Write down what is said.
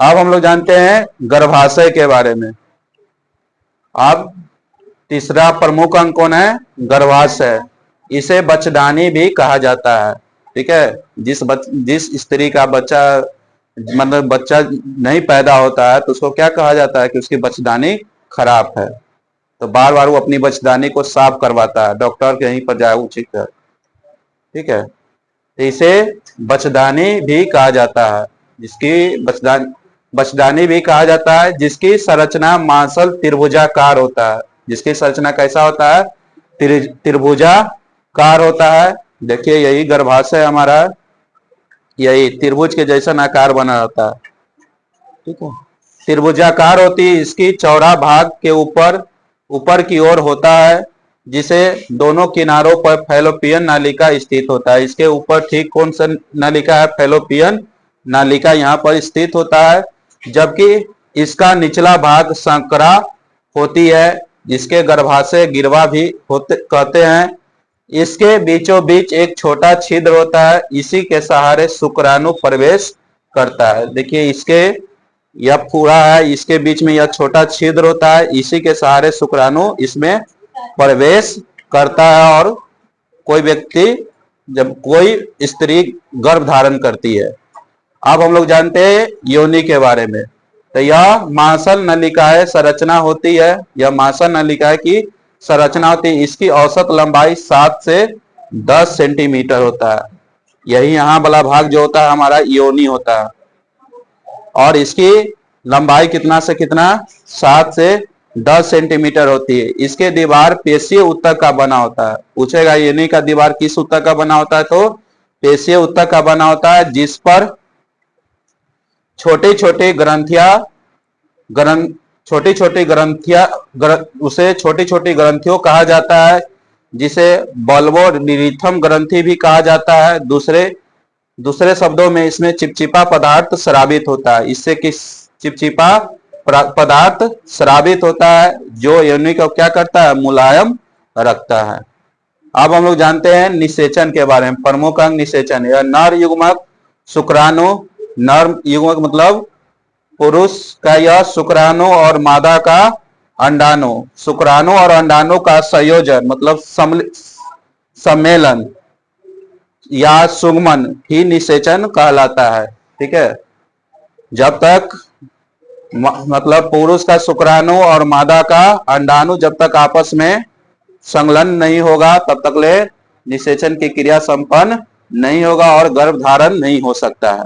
अब हम लोग जानते हैं गर्भाशय के बारे में। अब तीसरा प्रमुख अंग कौन है? गर्भाशय। इसे बचदानी भी कहा जाता है। ठीक है, जिस स्त्री का बच्चा मतलब बच्चा नहीं पैदा होता है तो उसको क्या कहा जाता है कि उसकी बचदानी खराब है। तो बार बार वो अपनी बचदानी को साफ करवाता है, डॉक्टर के यहीं पर जाए उचित है। ठीक है, तो इसे बचदानी भी कहा जाता है। जिसकी बचदानी भी कहा जाता है जिसकी संरचना मांसल त्रिभुजाकार होता है। जिसकी संरचना कैसा होता है? त्रिभुजाकार होता है। देखिए यही गर्भाशय हमारा, यही त्रिभुज के जैसा आकार बना रहता है। ठीक है, त्रिभुजाकार होती है। इसकी चौड़ा भाग के ऊपर की ओर होता है, जिसे दोनों किनारों पर फैलोपियन नालिका स्थित होता है। इसके ऊपर ठीक कौन सा नालिका है? फैलोपियन नालिका यहाँ पर स्थित होता है। जबकि इसका निचला भाग संकरा होती है, जिसके गर्भाशय गिरवा भी कहते हैं। इसके बीचों बीच एक छोटा छिद्र होता है, इसी के सहारे शुक्राणु प्रवेश करता है। देखिए इसके यह पूरा है, इसके बीच में यह छोटा छिद्र होता है, इसी के सहारे शुक्राणु इसमें प्रवेश करता है। और कोई व्यक्ति, जब कोई स्त्री गर्भ धारण करती है। अब हम लोग जानते हैं योनि के बारे में। तो यह मांसल नलिकाएं संरचना होती है, यह मांसल नलिकाएं की संरचना होती है। इसकी औसत लंबाई 7 से 10 सेंटीमीटर होता है। यही यहाँ वाला भाग जो होता है हमारा योनि होता है। और इसकी लंबाई कितना से कितना? 7 से 10 सेंटीमीटर होती है। इसके दीवार पेशीय ऊतक का बना होता है। पूछेगा योनि का दीवार किस ऊतक का बना होता है? तो पेशीय ऊतक का बना होता है, जिस पर छोटी छोटी ग्रंथियों कहा जाता है, जिसे बल्बोरिथम ग्रंथि भी कहा जाता है। दूसरे शब्दों में इसमें चिपचिपा पदार्थ स्रावित होता है। इससे किस चिपचिपा पदार्थ स्रावित होता है, जो योनि को क्या करता है? मुलायम रखता है। अब हम लोग जानते हैं निषेचन के बारे में। प्रमुख अंग निषेचन। यह नर युग्मक शुक्राणु, नर युग्मक मतलब पुरुष का यह शुक्राणु और मादा का अंडाणु, शुक्राणु और अंडाणु का संयोजन मतलब सम्मेलन या सुगमन ही निषेचन कहलाता है। ठीक है, जब तक मतलब पुरुष का शुक्राणु और मादा का अंडाणु जब तक आपस में संलग्न नहीं होगा, तब तक ले निषेचन की क्रिया संपन्न नहीं होगा और गर्भ धारण नहीं हो सकता है।